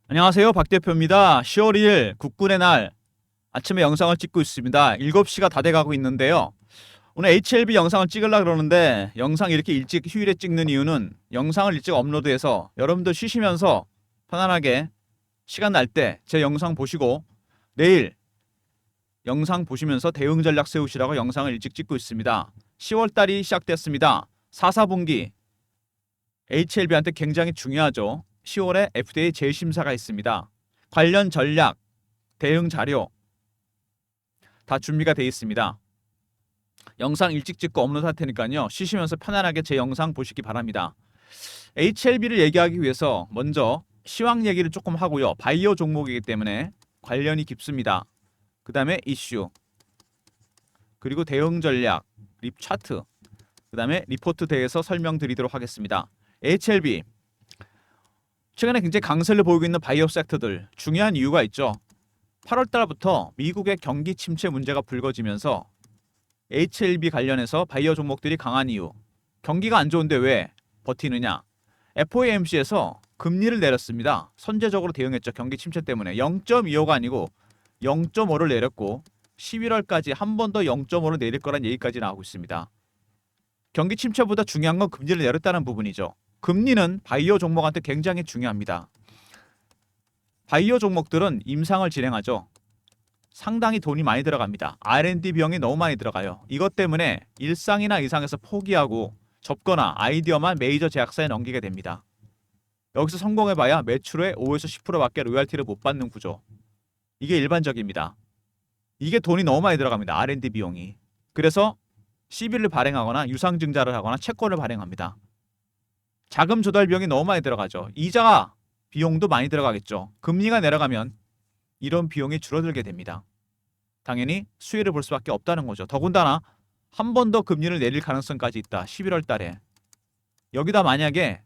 안녕하세요. 박 대표입니다. 10월 2일 국군의 날 아침에 영상을 찍고 있습니다. 7시가 다 돼가고 있는데요. 오늘 HLB 영상을 찍으려고 그러는데 영상 이렇게 일찍 휴일에 찍는 이유는 영상을 일찍 업로드해서 여러분들 쉬시면서 편안하게 시간 날 때 제 영상 보시고 내일 영상 보시면서 대응 전략 세우시라고 영상을 일찍 찍고 있습니다. 10월 달이 시작됐습니다. 4분기 HLB한테 굉장히 중요하죠. 10월에 FDA 재심사가 있습니다. 관련 전략, 대응 자료 다 준비가 되어 있습니다. 영상 일찍 찍고 업로드 할 테니까요. 쉬시면서 편안하게 제 영상 보시기 바랍니다. HLB를 얘기하기 위해서 먼저 시황 얘기를 조금 하고요. 바이오 종목이기 때문에 관련이 깊습니다. 그 다음에 이슈, 그리고 대응 전략, 립 차트, 그 다음에 리포트 대해서 설명드리도록 하겠습니다. HLB 최근에 굉장히 강세를 보이고 있는 바이오 섹터들 중요한 이유가 있죠. 8월 달부터 미국의 경기 침체 문제가 불거지면서 HLB 관련해서 바이오 종목들이 강한 이유. 경기가 안 좋은데 왜 버티느냐? FOMC에서 금리를 내렸습니다. 선제적으로 대응했죠. 경기 침체 때문에 0.25가 아니고 0.5를 내렸고 11월까지 한 번 더 0.5를 내릴 거란 얘기까지 나오고 있습니다. 경기 침체보다 중요한 건 금리를 내렸다는 부분이죠. 금리는 바이오 종목한테 굉장히 중요합니다. 바이오 종목들은 임상을 진행하죠. 상당히 돈이 많이 들어갑니다. R&D 비용이 너무 많이 들어가요. 이것 때문에 일상이나 이상에서 포기하고 접거나 아이디어만 메이저 제약사에 넘기게 됩니다. 여기서 성공해봐야 매출의 5에서 10%밖에 로열티를 못 받는 구조. 이게 일반적입니다. 이게 돈이 너무 많이 들어갑니다. R&D 비용이. 그래서 CB를 발행하거나 유상증자를 하거나 채권을 발행합니다. 자금 조달 비용이 너무 많이 들어가죠. 이자 비용도 많이 들어가겠죠. 금리가 내려가면 이런 비용이 줄어들게 됩니다. 당연히 수혜를 볼 수밖에 없다는 거죠. 더군다나 한 번 더 금리를 내릴 가능성까지 있다. 11월 달에. 여기다 만약에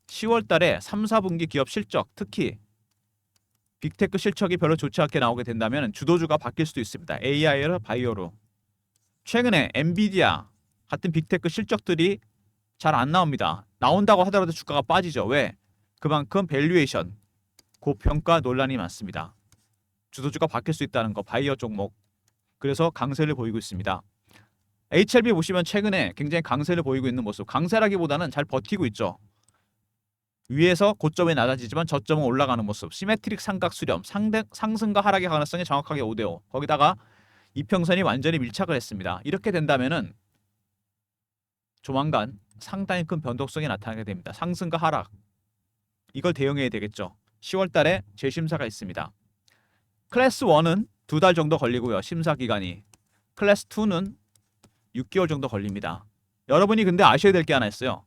10월 달에 3, 4분기 기업 실적, 특히 빅테크 실적이 별로 좋지 않게 나오게 된다면 주도주가 바뀔 수도 있습니다. AI로 바이오로. 최근에 엔비디아 같은 빅테크 실적들이 잘 안 나옵니다. 나온다고 하더라도 주가가 빠지죠. 왜? 그만큼 밸류에이션, 고평가 논란이 많습니다. 주도주가 바뀔 수 있다는 거, 바이오 종목. 그래서 강세를 보이고 있습니다. HLB 보시면 최근에 굉장히 강세를 보이고 있는 모습. 강세라기보다는 잘 버티고 있죠. 위에서 고점이 낮아지지만 저점은 올라가는 모습. 시메트릭 삼각 수렴, 상승과 하락의 가능성이 정확하게 5대5. 거기다가 이평선이 완전히 밀착을 했습니다. 이렇게 된다면은 조만간 상당히 큰 변동성이 나타나게 됩니다. 상승과 하락. 이걸 대응해야 되겠죠. 10월 달에 재심사가 있습니다. 클래스 1은 2달 정도 걸리고요. 심사 기간이. 클래스 2는 6개월 정도 걸립니다. 여러분이 근데 아셔야 될 게 하나 있어요.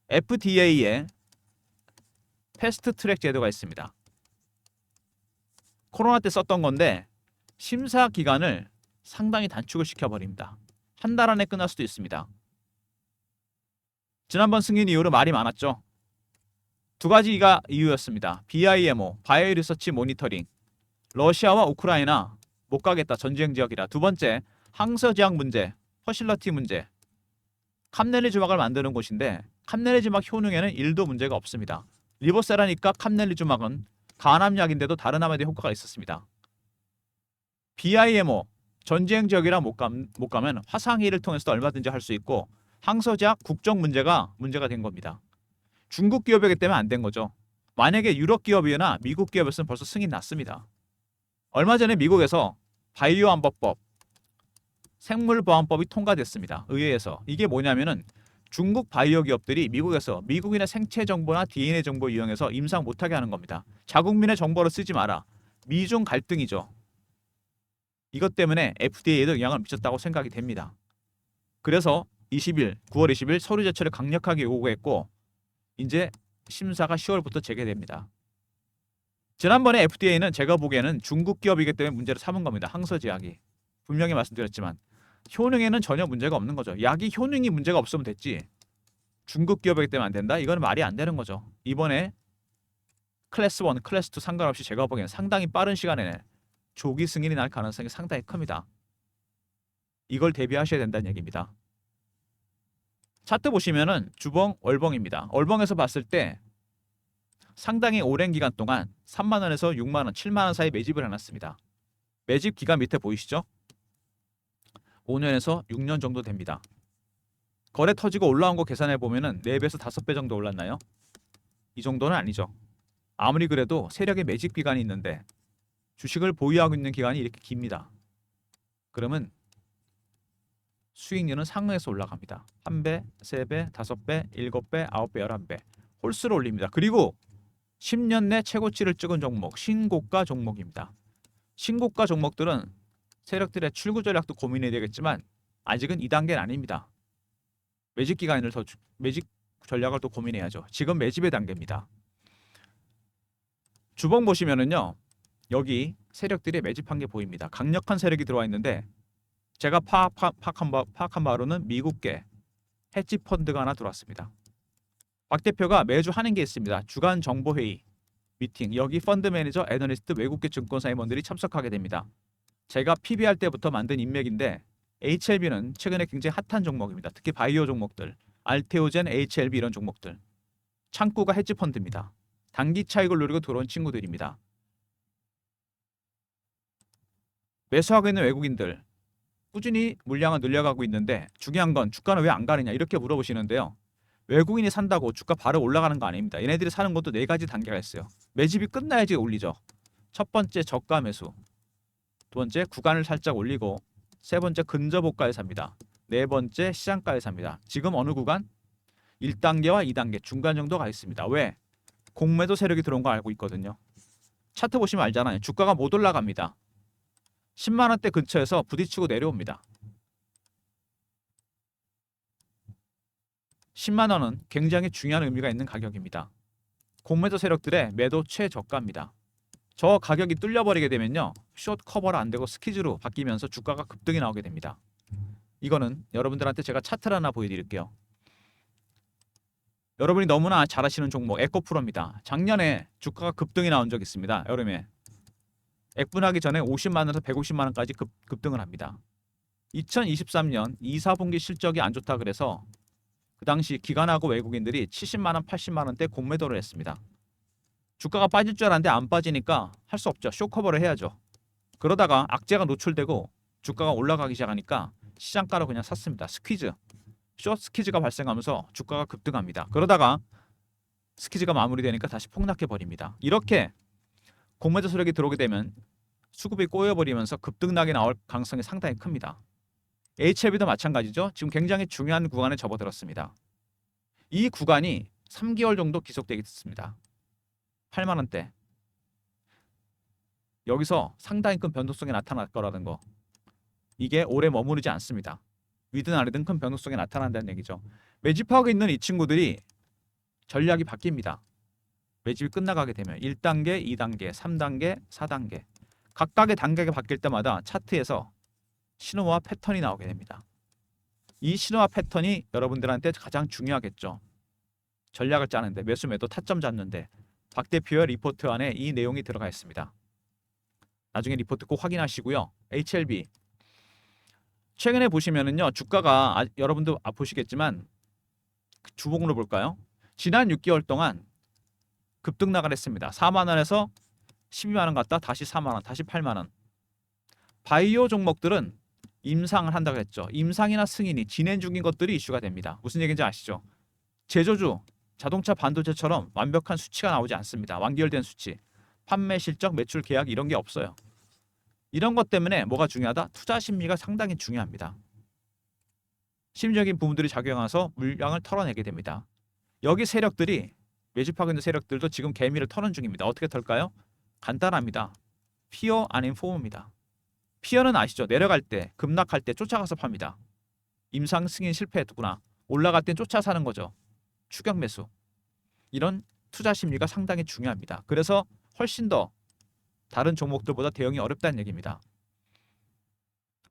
FDA에 패스트 트랙 제도가 있습니다. 코로나 때 썼던 건데 심사 기간을 상당히 단축을 시켜버립니다. 한 달 안에 끝날 수도 있습니다. 지난번 승인 이후로 말이 많았죠. 두 가지가 이유였습니다. BIMO, 바이오 리서치 모니터링. 러시아와 우크라이나 못 가겠다. 전쟁 지역이라. 두 번째, 항서 제약 문제, 퍼실러티 문제. 캄넬리주막을 만드는 곳인데 캄넬리주막 효능에는 1도 문제가 없습니다. 리보세라니까 캄넬리주막은 간암약인데도 다른 암에 대한 효과가 있었습니다. BIMO, 전쟁 지역이라 못 가면 화상회의를 통해서도 얼마든지 할 수 있고 항서제약 국적 문제가 된 겁니다. 중국 기업이기 때문에 안 된 거죠. 만약에 유럽 기업이나 미국 기업이었으면 벌써 승인 났습니다. 얼마 전에 미국에서 바이오 안보법, 생물보안법이 통과됐습니다. 의회에서. 이게 뭐냐면은 중국 바이오 기업들이 미국에서 미국인의 생체 정보나 DNA 정보 이용해서 임상 못하게 하는 겁니다. 자국민의 정보를 쓰지 마라. 미중 갈등이죠. 이것 때문에 FDA에도 영향을 미쳤다고 생각이 됩니다. 그래서 9월 20일 서류 제출을 강력하게 요구했고 이제 심사가 10월부터 재개됩니다. 지난번에 FDA는 제가 보기에는 중국 기업이기 때문에 문제를 삼은 겁니다. 항서제약이. 분명히 말씀드렸지만 효능에는 전혀 문제가 없는 거죠. 약이 효능이 문제가 없으면 됐지. 중국 기업이기 때문에 안 된다? 이건 말이 안 되는 거죠. 이번에 클래스 1, 클래스 2 상관없이 제가 보기에는 상당히 빠른 시간에 조기 승인이 날 가능성이 상당히 큽니다. 이걸 대비하셔야 된다는 얘기입니다. 차트 보시면은 주봉, 월봉입니다. 월봉에서 봤을 때 상당히 오랜 기간 동안 3만 원에서 6만 원, 7만 원 사이 매집을 해놨습니다. 매집 기간 밑에 보이시죠? 5년에서 6년 정도 됩니다. 거래 터지고 올라온 거 계산해 보면은 4배에서 5배 정도 올랐나요? 이 정도는 아니죠. 아무리 그래도 세력의 매집 기간이 있는데 주식을 보유하고 있는 기간이 이렇게 깁니다. 그러면 수익률은 상승해서 올라갑니다. 1배, 3배, 5배, 7배, 9배, 11배 홀수로 올립니다. 그리고 10년 내 최고치를 찍은 종목, 신고가 종목입니다. 신고가 종목들은 세력들의 출구 전략도 고민해야 되겠지만 아직은 2단계는 아닙니다. 매집 기간을 매집 전략을 또 고민해야죠. 지금 매집의 단계입니다. 주봉 보시면은요. 여기 세력들이 매집한 게 보입니다. 강력한 세력이 들어와 있는데 제가 파악한 바로는 미국계 헤지 펀드가 하나 들어왔습니다. 박 대표가 매주 하는 게 있습니다. 주간 정보회의 미팅. 여기 펀드 매니저, 애널리스트, 외국계 증권사 임원들이 참석하게 됩니다. 제가 PBR 때부터 만든 인맥인데 HLB는 최근에 굉장히 핫한 종목입니다. 특히 바이오 종목들, 알테오젠, HLB 이런 종목들. 창구가 헤지 펀드입니다. 단기 차익을 노리고 들어온 친구들입니다. 매수하고 있는 외국인들 꾸준히 물량을 늘려가고 있는데 중요한 건 주가는 왜 안 가느냐 이렇게 물어보시는데요. 외국인이 산다고 주가 바로 올라가는 거 아닙니다. 얘네들이 사는 것도 4가지 단계가 있어요. 매집이 끝나야지 올리죠. 첫 번째 저가 매수, 두 번째 구간을 살짝 올리고, 세 번째 근저보가에 삽니다. 네 번째 시장가에 삽니다. 지금 어느 구간? 1단계와 2단계 중간 정도가 있습니다. 왜? 공매도 세력이 들어온 거 알고 있거든요. 차트 보시면 알잖아요. 주가가 못 올라갑니다. 10만 원대 근처에서 부딪히고 내려옵니다. 10만 원은 굉장히 중요한 의미가 있는 가격입니다. 공매도 세력들의 매도 최저가입니다. 저 가격이 뚫려버리게 되면요. 숏 커버가 안 되고 스키즈로 바뀌면서 주가가 급등이 나오게 됩니다. 이거는 여러분들한테 제가 차트를 하나 보여드릴게요. 여러분이 너무나 잘 아시는 종목 에코프로입니다. 작년에 주가가 급등이 나온 적이 있습니다. 여름에. 액분하기 전에 50만 원에서 150만 원까지 급등을 합니다. 2023년 2, 4분기 실적이 안 좋다 그래서 그 당시 기관하고 외국인들이 70만 원, 80만 원대 공매도를 했습니다. 주가가 빠질 줄 알았는데 안 빠지니까 할 수 없죠. 숏커버를 해야죠. 그러다가 악재가 노출되고 주가가 올라가기 시작하니까 시장가로 그냥 샀습니다. 스퀴즈. 숏 스퀴즈가 발생하면서 주가가 급등합니다. 그러다가 스퀴즈가 마무리되니까 다시 폭락해버립니다. 이렇게 공매도 세력이 들어오게 되면 수급이 꼬여버리면서 급등락이 나올 가능성이 상당히 큽니다. HLB도 마찬가지죠. 지금 굉장히 중요한 구간에 접어들었습니다. 이 구간이 3개월 정도 지속되겠습니다. 8만 원대. 여기서 상당히 큰 변동성이 나타날 거라는 거. 이게 오래 머무르지 않습니다. 위든 아래든 큰 변동성이 나타난다는 얘기죠. 매집하고 있는 이 친구들이 전략이 바뀝니다. 매집이 끝나가게 되면 1단계, 2단계, 3단계, 4단계 각각의 단계가 바뀔 때마다 차트에서 신호와 패턴이 나오게 됩니다. 이 신호와 패턴이 여러분들한테 가장 중요하겠죠. 전략을 짜는데, 매수 매도 타점 잡는데 박 대표의 리포트 안에 이 내용이 들어가 있습니다. 나중에 리포트 꼭 확인하시고요. HLB 최근에 보시면은요, 주가가 여러분도 보시겠지만 주봉으로 볼까요? 지난 6개월 동안 급등락을 했습니다. 4만 원에서 12만 원 갔다 다시 4만 원, 다시 8만 원. 바이오 종목들은 임상을 한다고 했죠. 임상이나 승인이 진행 중인 것들이 이슈가 됩니다. 무슨 얘기인지 아시죠? 제조주, 자동차 반도체처럼 완벽한 수치가 나오지 않습니다. 완결된 수치. 판매 실적, 매출 계약 이런 게 없어요. 이런 것 때문에 뭐가 중요하다? 투자 심리가 상당히 중요합니다. 심리적인 부분들이 작용해서 물량을 털어내게 됩니다. 여기 세력들이 매집하고 있는 세력들도 지금 개미를 터는 중입니다. 어떻게 털까요? 간단합니다. 피어 아닌 포어입니다. 피어는 아시죠? 내려갈 때, 급락할 때 쫓아가서 팝니다. 임상 승인 실패했구나. 올라갈 땐 쫓아 사는 거죠. 추격 매수. 이런 투자 심리가 상당히 중요합니다. 그래서 훨씬 더 다른 종목들보다 대응이 어렵다는 얘기입니다.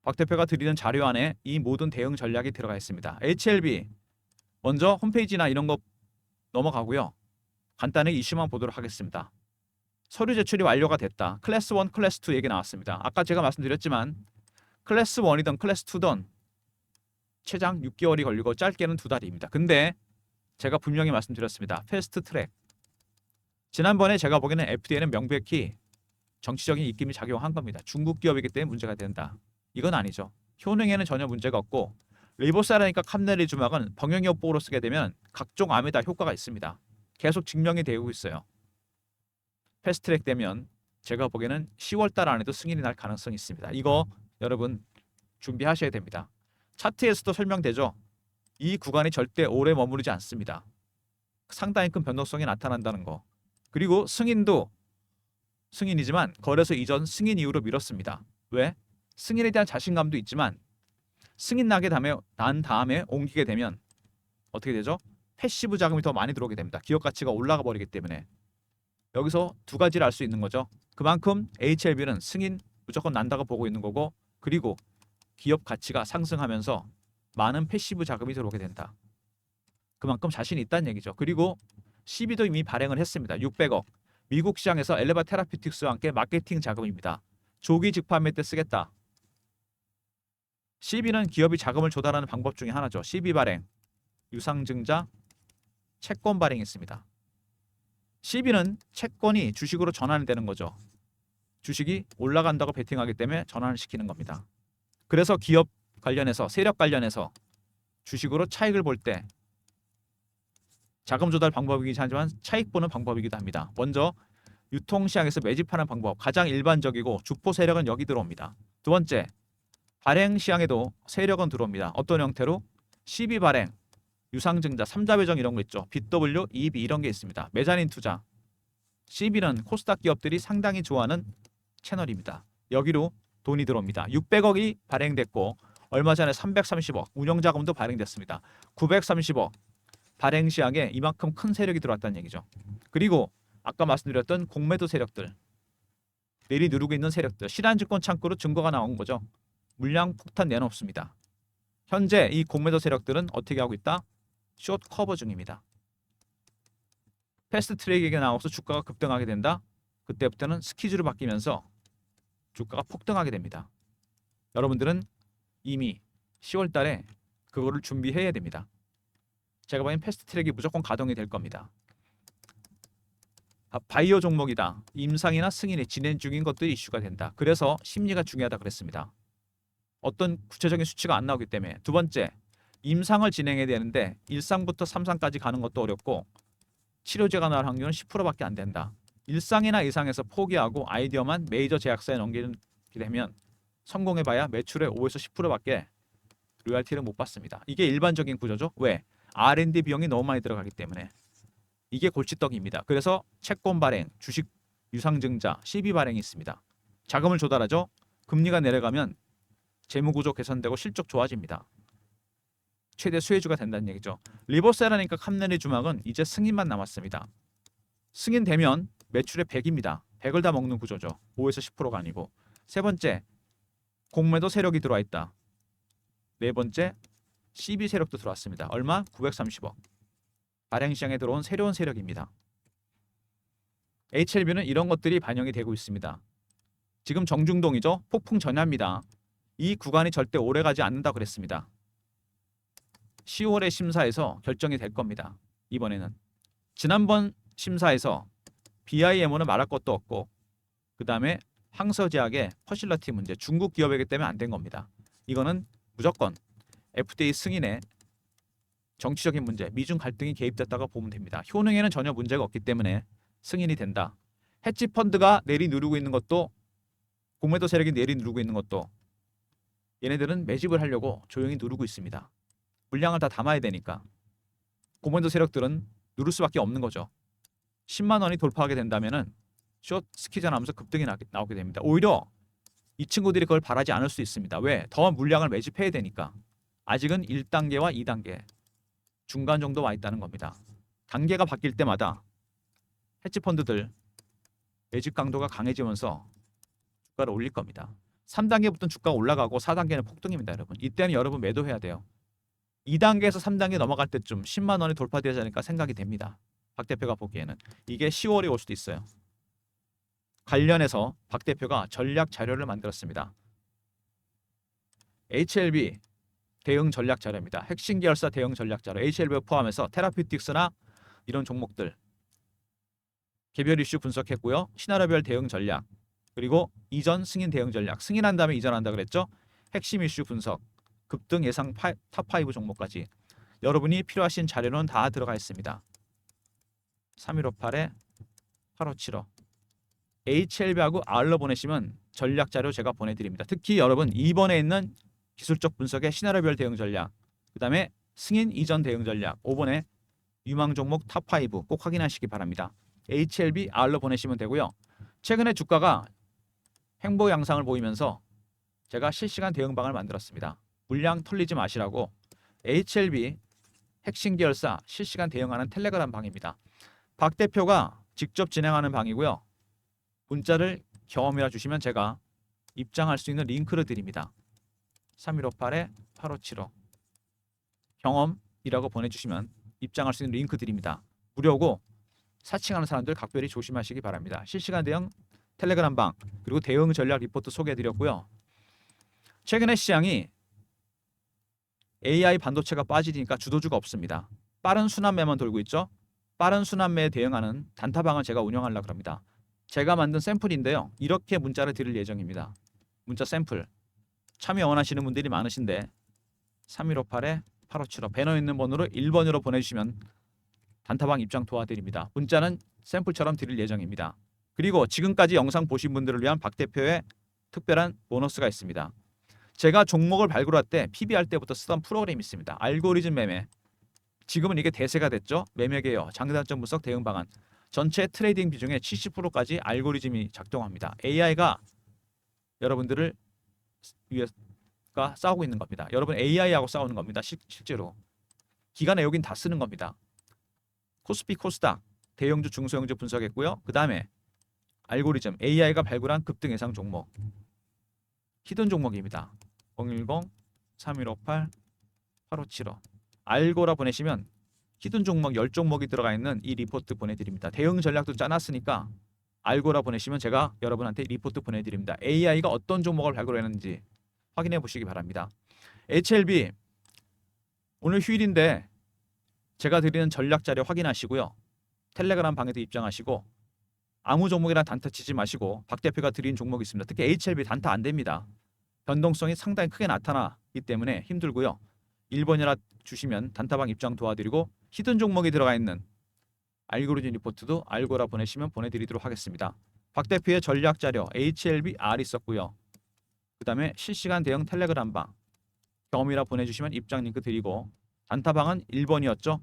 박 대표가 드리는 자료 안에 이 모든 대응 전략이 들어가 있습니다. HLB 먼저 홈페이지나 이런 거 넘어가고요. 간단히 이슈만 보도록 하겠습니다. 서류 제출이 완료가 됐다. 클래스 1, 클래스 2 얘기 나왔습니다. 아까 제가 말씀드렸지만 클래스 1이든 클래스 2든 최장 6개월이 걸리고 짧게는 2달입니다. 근데 제가 분명히 말씀드렸습니다. 패스트 트랙. 지난번에 제가 보기에는 FDA는 명백히 정치적인 입김이 작용한 겁니다. 중국 기업이기 때문에 문제가 된다. 이건 아니죠. 효능에는 전혀 문제가 없고 리보세라니까 캄네리주막은 병용요법으로 쓰게 되면 각종 암에 다 효과가 있습니다. 계속 증명이 되고 있어요. 패스트트랙 되면 제가 보기에는 10월 달 안에도 승인이 날 가능성이 있습니다. 이거 여러분 준비하셔야 됩니다. 차트에서도 설명되죠. 이 구간이 절대 오래 머무르지 않습니다. 상당히 큰 변동성이 나타난다는 거. 그리고 승인도 승인이지만 거래소 이전 승인 이후로 미뤘습니다. 왜? 승인에 대한 자신감도 있지만 승인 난 다음에 옮기게 되면 어떻게 되죠? 패시브 자금이 더 많이 들어오게 됩니다. 기업 가치가 올라가 버리기 때문에. 여기서 두 가지를 알 수 있는 거죠. 그만큼 HLB는 승인 무조건 난다고 보고 있는 거고, 그리고 기업 가치가 상승하면서 많은 패시브 자금이 들어오게 된다. 그만큼 자신이 있다는 얘기죠. 그리고 CB도 이미 발행을 했습니다. 600억. 미국 시장에서 엘레바 테라피틱스와 함께 마케팅 자금입니다. 조기 직판매 때 쓰겠다. CB는 기업이 자금을 조달하는 방법 중에 하나죠. CB 발행, 유상증자, 채권 발행이 있습니다. CB는 채권이 주식으로 전환이 되는 거죠. 주식이 올라간다고 베팅하기 때문에 전환을 시키는 겁니다. 그래서 기업 관련해서, 세력 관련해서 주식으로 차익을 볼 때 자금 조달 방법이긴 하지만 차익 보는 방법이기도 합니다. 먼저 유통시장에서 매집하는 방법, 가장 일반적이고 주포 세력은 여기 들어옵니다. 두 번째, 발행 시장에도 세력은 들어옵니다. 어떤 형태로? CB 발행, 유상증자, 3자 배정 이런 거 있죠. BW, EB 이런 게 있습니다. 메자닌 투자. CB는 코스닥 기업들이 상당히 좋아하는 채널입니다. 여기로 돈이 들어옵니다. 600억이 발행됐고 얼마 전에 330억 운영자금도 발행됐습니다. 930억 발행 시장에 이만큼 큰 세력이 들어왔다는 얘기죠. 그리고 아까 말씀드렸던 공매도 세력들, 내리 누르고 있는 세력들, 신한증권 창구로 증거가 나온 거죠. 물량 폭탄 내놓습니다. 현재 이 공매도 세력들은 어떻게 하고 있다? 숏 커버 중입니다. 패스트 트랙에게 나와서 주가가 급등하게 된다. 그때부터는 스키즈로 바뀌면서 주가가 폭등하게 됩니다. 여러분들은 이미 10월 달에 그거를 준비해야 됩니다. 제가 보기엔 패스트 트랙이 무조건 가동이 될 겁니다. 바이오 종목이다. 임상이나 승인이 진행 중인 것들이 이슈가 된다. 그래서 심리가 중요하다 그랬습니다. 어떤 구체적인 수치가 안 나오기 때문에. 두 번째, 임상을 진행해야 되는데 1상부터 3상까지 가는 것도 어렵고 치료제가 나올 확률은 10%밖에 안 된다. 1상이나 2상에서 포기하고 아이디어만 메이저 제약사에 넘기게 되면 성공해봐야 매출의 5에서 10%밖에 로열티를 못 받습니다. 이게 일반적인 구조죠. 왜? R&D 비용이 너무 많이 들어가기 때문에. 이게 골칫떡입니다. 그래서 채권 발행, 주식 유상증자, CB 발행이 있습니다. 자금을 조달하죠. 금리가 내려가면 재무구조 개선되고 실적 좋아집니다. 최대 수혜주가 된다는 얘기죠. 리버세라니까 캄네리 주막은 이제 승인만 남았습니다. 승인되면 매출의 100입니다. 100을 다 먹는 구조죠. 5에서 10%가 아니고. 세 번째, 공매도 세력이 들어와 있다. 네 번째, CB 세력도 들어왔습니다. 얼마? 930억. 발행시장에 들어온 새로운 세력입니다. HLB는 이런 것들이 반영이 되고 있습니다. 지금 정중동이죠. 폭풍 전야입니다. 이 구간이 절대 오래가지 않는다고 그랬습니다. 10월의 심사에서 결정이 될 겁니다. 이번에는. 지난번 심사에서 BIMO는 말할 것도 없고 그 다음에 항서제약의 퍼실러티 문제, 중국 기업이기 때문에 안 된 겁니다. 이거는 무조건 FDA 승인에 정치적인 문제, 미중 갈등이 개입됐다고 보면 됩니다. 효능에는 전혀 문제가 없기 때문에 승인이 된다. 헤지펀드가 내리 누르고 있는 것도, 공매도 세력이 내리 누르고 있는 것도 얘네들은 매집을 하려고 조용히 누르고 있습니다. 물량을 다 담아야 되니까. 공매도 세력들은 누를 수밖에 없는 거죠. 10만 원이 돌파하게 된다면은 숏 스키전 하면서 급등이 나오게 됩니다. 오히려 이 친구들이 그걸 바라지 않을 수 있습니다. 왜? 더 물량을 매집해야 되니까. 아직은 1단계와 2단계 중간 정도 와 있다는 겁니다. 단계가 바뀔 때마다 헤지펀드들 매집 강도가 강해지면서 주가를 올릴 겁니다. 3단계부터는 주가가 올라가고 4단계는 폭등입니다. 여러분. 이때는 여러분 매도해야 돼요. 2단계에서 3단계 넘어갈 때쯤 10만 원이 돌파되지 않을까 생각이 됩니다. 박 대표가 보기에는. 이게 10월에 올 수도 있어요. 관련해서 박 대표가 전략 자료를 만들었습니다. HLB 대응 전략 자료입니다. 핵심 계열사 대응 전략 자료. HLB 포함해서 테라피틱스나 이런 종목들 개별 이슈 분석했고요. 시나리오별 대응 전략, 그리고 이전 승인 대응 전략, 승인한 다음에 이전한다 그랬죠. 핵심 이슈 분석, 급등 예상 탑5 종목까지 여러분이 필요하신 자료는 다 들어가 있습니다. 3158에 8575 HLB하고 R로 보내시면 전략 자료 제가 보내드립니다. 특히 여러분 2번에 있는 기술적 분석의 시나리오별 대응 전략, 그 다음에 승인 이전 대응 전략, 5번에 유망 종목 탑5 꼭 확인하시기 바랍니다. HLB R로 보내시면 되고요. 최근에 주가가 횡보 양상을 보이면서 제가 실시간 대응방을 만들었습니다. 물량 털리지 마시라고 HLB 핵심 계열사 실시간 대응하는 텔레그램 방입니다. 박 대표가 직접 진행하는 방이고요. 문자를 경험이라 주시면 제가 입장할 수 있는 링크를 드립니다. 3158에 8575 경험이라고 보내주시면 입장할 수 있는 링크 드립니다. 무료고 사칭하는 사람들 각별히 조심하시기 바랍니다. 실시간 대응 텔레그램 방, 그리고 대응 전략 리포트 소개해드렸고요. 최근에 시장이 AI 반도체가 빠지니까 주도주가 없습니다. 빠른 순환매만 돌고 있죠. 빠른 순환매에 대응하는 단타방을 제가 운영하려고 합니다. 제가 만든 샘플인데요. 이렇게 문자를 드릴 예정입니다. 문자 샘플 참여 원하시는 분들이 많으신데 3158에 8575 배너 있는 번호로 1번으로 보내주시면 단타방 입장 도와드립니다. 문자는 샘플처럼 드릴 예정입니다. 그리고 지금까지 영상 보신 분들을 위한 박 대표의 특별한 보너스가 있습니다. 제가 종목을 발굴할 때 PB할 때부터 쓰던 프로그램이 있습니다. 알고리즘 매매. 지금은 이게 대세가 됐죠. 매매 개요, 장단점 분석 대응 방안. 전체 트레이딩 비중의 70%까지 알고리즘이 작동합니다. AI가 여러분들을 위해가 싸우고 있는 겁니다. 여러분 AI하고 싸우는 겁니다. 실제로 기간에 여긴 다 쓰는 겁니다. 코스피 코스닥 대형주 중소형주 분석했고요. 그 다음에 알고리즘 AI가 발굴한 급등 예상 종목 히든 종목입니다. 010-3158-8575 알고라 보내시면 히든 종목 10종목이 들어가 있는 이 리포트 보내드립니다. 대응 전략도 짜놨으니까 알고라 보내시면 제가 여러분한테 리포트 보내드립니다. AI가 어떤 종목을 발굴했는지 확인해 보시기 바랍니다. HLB 오늘 휴일인데 제가 드리는 전략 자료 확인하시고요. 텔레그램 방에도 입장하시고 아무 종목이랑 단타 치지 마시고 박 대표가 드린 종목이 있습니다. 특히 HLB 단타 안 됩니다. 변동성이 상당히 크게 나타나기 때문에 힘들고요. 1번이라 주시면 단타방 입장 도와드리고 히든 종목이 들어가 있는 알고리즘 리포트도 알고라 보내시면 보내드리도록 하겠습니다. 박 대표의 전략 자료 HLB R 있었고요. 그 다음에 실시간 대응 텔레그램 방 경험이라 보내주시면 입장 링크 드리고 단타방은 1번이었죠.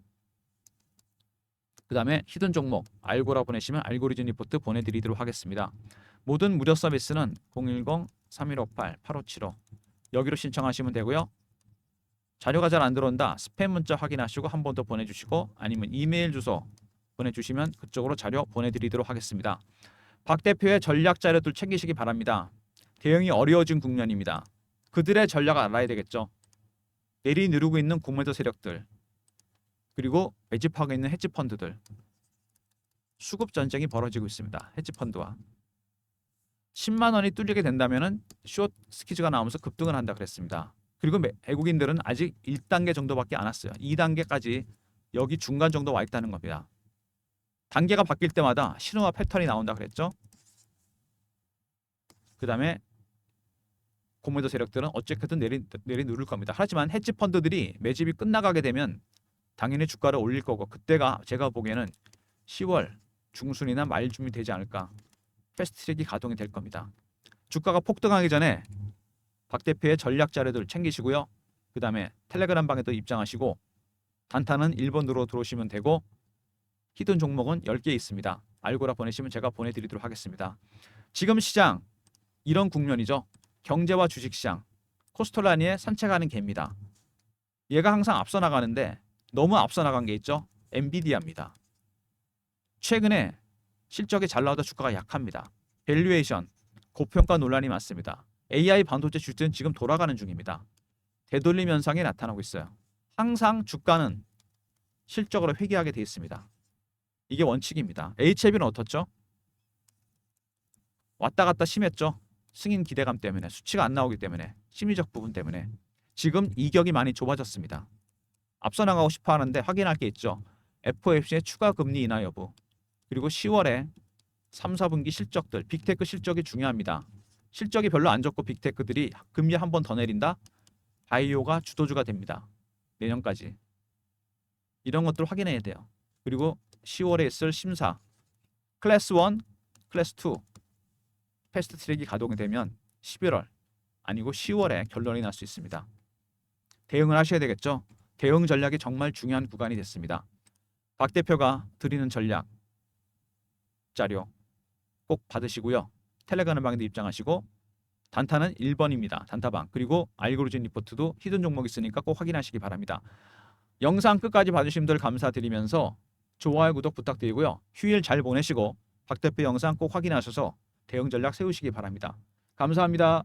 그 다음에 히든 종목 알고라 보내시면 알고리즘 리포트 보내드리도록 하겠습니다. 모든 무료 서비스는 010-3158-8575 여기로 신청하시면 되고요. 자료가 잘 안 들어온다 스팸 문자 확인하시고 한 번 더 보내주시고 아니면 이메일 주소 보내주시면 그쪽으로 자료 보내드리도록 하겠습니다. 박 대표의 전략 자료들 챙기시기 바랍니다. 대응이 어려워진 국면입니다. 그들의 전략을 알아야 되겠죠. 내리누르고 있는 공매도 세력들 그리고 매집하고 있는 헤지펀드들 수급 전쟁이 벌어지고 있습니다. 헤지펀드와 10만 원이 뚫리게 된다면은 숏 스퀴즈가 나오면서 급등을 한다 그랬습니다. 그리고 외국인들은 아직 1단계 정도밖에 안 왔어요. 2단계까지 여기 중간 정도 와 있다는 겁니다. 단계가 바뀔 때마다 신호와 패턴이 나온다 그랬죠. 그 다음에 공매도 세력들은 어쨌든 내리누를 겁니다. 하지만 헤지펀드들이 매집이 끝나가게 되면 당연히 주가를 올릴 거고 그때가 제가 보기에는 10월 중순이나 말쯤이 되지 않을까. 패스트트랙이 가동이 될 겁니다. 주가가 폭등하기 전에 박 대표의 전략 자료들 챙기시고요. 그 다음에 텔레그램 방에도 입장하시고 단타는 1번으로 들어오시면 되고 히든 종목은 10개 있습니다. 알고라 보내시면 제가 보내드리도록 하겠습니다. 지금 시장 이런 국면이죠. 경제와 주식시장 코스톨라니에 산책하는 개입니다. 얘가 항상 앞서 나가는데 너무 앞서 나간 게 있죠. 엔비디아입니다. 최근에 실적이 잘 나오다 주가가 약합니다. 밸류에이션, 고평가 논란이 많습니다. AI 반도체 주들은 지금 돌아가는 중입니다. 되돌림 현상이 나타나고 있어요. 항상 주가는 실적으로 회귀하게 되어 있습니다. 이게 원칙입니다. HLB는 어떻죠? 왔다 갔다 심했죠. 승인 기대감 때문에 수치가 안 나오기 때문에 심리적 부분 때문에 지금 이격이 많이 좁아졌습니다. 앞서 나가고 싶어 하는데 확인할 게 있죠. FOMC의 추가 금리 인하 여부 그리고 10월에 3, 4분기 실적들, 빅테크 실적이 중요합니다. 실적이 별로 안 좋고 빅테크들이 금리 한 번 더 내린다? 바이오가 주도주가 됩니다. 내년까지. 이런 것들 확인해야 돼요. 그리고 10월에 있을 심사, 클래스 1, 클래스 2, 패스트 트랙이 가동이 되면 11월 아니고 10월에 결론이 날 수 있습니다. 대응을 하셔야 되겠죠. 대응 전략이 정말 중요한 구간이 됐습니다. 박 대표가 드리는 전략 자료 꼭 받으시고요. 텔레그램 방에도 입장하시고 단타는 1번입니다. 단타방. 그리고 알고리즘 리포트도 히든 종목 있으니까 꼭 확인하시기 바랍니다. 영상 끝까지 봐주신 분들 감사드리면서 좋아요, 구독 부탁드리고요. 휴일 잘 보내시고 박 대표 영상 꼭 확인하셔서 대응 전략 세우시기 바랍니다. 감사합니다.